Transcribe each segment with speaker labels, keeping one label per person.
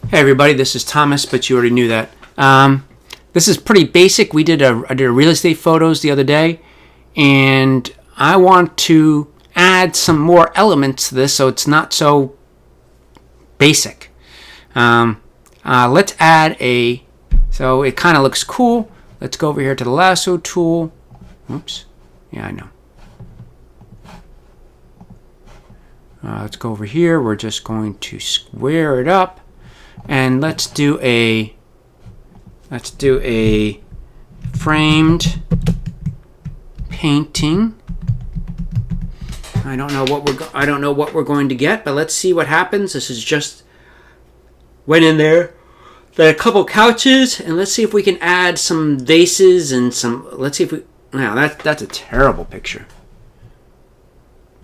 Speaker 1: Hey everybody, this is Thomas, but you already knew that. This is pretty basic. I did a real estate photos the other day, and I want to add some more elements to this so it's not so basic. Let's add so it kind of looks cool. Let's go over here to the lasso tool. Oops. Yeah, I know. Let's go over here. We're just going to square it up. And let's do a framed painting. I don't know what we're going to get, but let's see what happens. This is just went in there. There are a couple couches, and let's see if we can add some vases and some. Let's see if we. Now that's a terrible picture.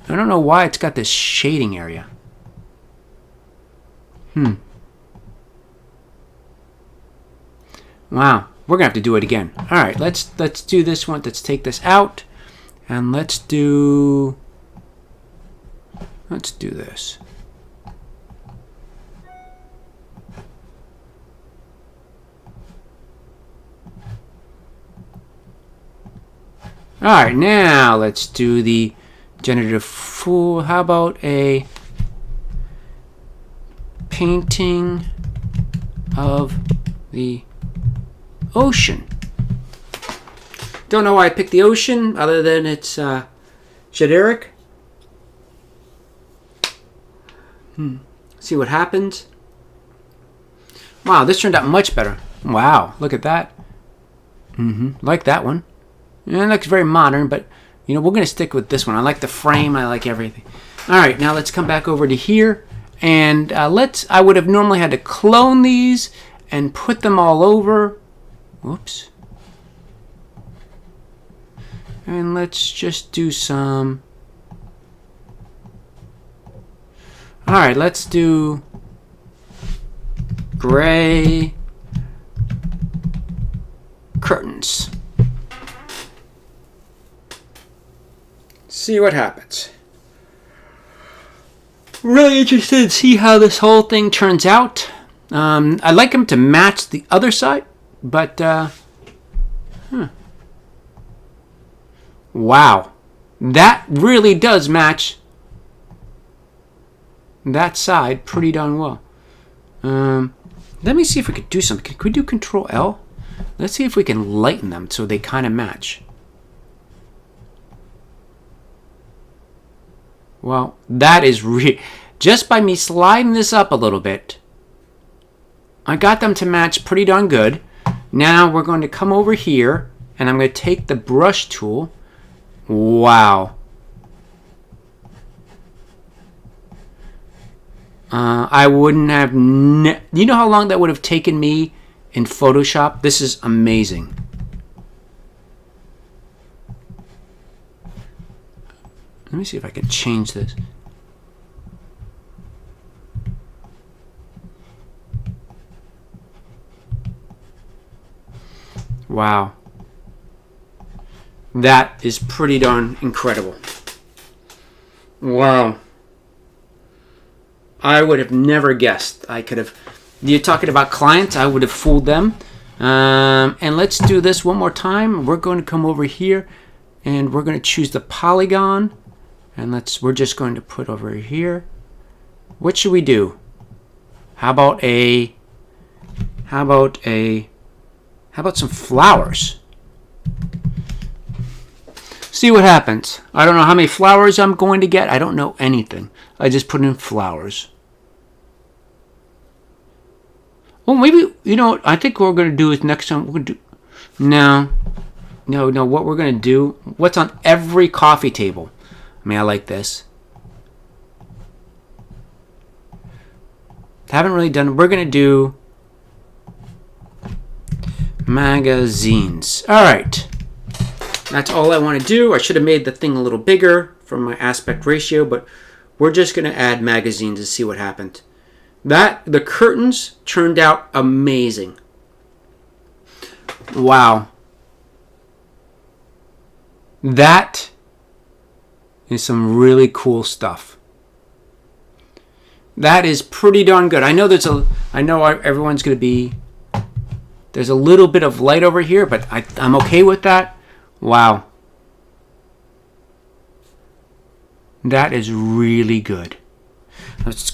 Speaker 1: I don't know why it's got this shading area. Wow, we're gonna have to do it again. All right, let's do this one. Let's take this out, and let's do this. All right, now let's do the generative fool. How about a painting of the ocean? Don't know why I picked the ocean, other than it's generic. See what happens. Wow, this turned out much better. Wow, look at that. Like that one. Yeah, it looks very modern, but we're gonna stick with this one. I like the frame. I like everything. All right, now let's come back over to here, and I would have normally had to clone these and put them all over. Whoops. And let's just do some. All right, let's do gray curtains. See what happens. Really interested to see how this whole thing turns out. I'd like them to match the other side, but wow, that really does match that side pretty darn well. Let me see if we could do something. Could we do Control L? Let's see if we can lighten them so they kind of match. Well, that is just by me sliding this up a little bit, I got them to match pretty darn good. Now we're going to come over here, and I'm going to take the brush tool. Wow. I wouldn't have. You know how long that would have taken me in Photoshop? This is amazing. Let me see if I can change this. Wow. That is pretty darn incredible. Wow. I would have never guessed. You're talking about clients, I would have fooled them. And let's do this one more time. We're going to come over here, and we're going to choose the polygon. And we're just going to put over here. What should we do? How about some flowers? See what happens. I don't know how many flowers I'm going to get. I don't know anything. I just put in flowers. Oh, maybe, what I think what we're going to do is next time we're going to do. No. What we're going to do, what's on every coffee table? I mean, I like this. Haven't really done. We're going to do magazines. All right. That's all I want to do. I should have made the thing a little bigger from my aspect ratio, but we're just going to add magazines and see what happened. The curtains turned out amazing. Wow. That is some really cool stuff. That is pretty darn good. I know everyone's going to be, there's a little bit of light over here, but I'm okay with that. Wow. That is really good. Let's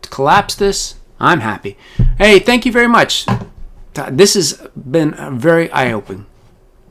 Speaker 1: collapse this. I'm happy. Hey, thank you very much. This has been very eye-opening.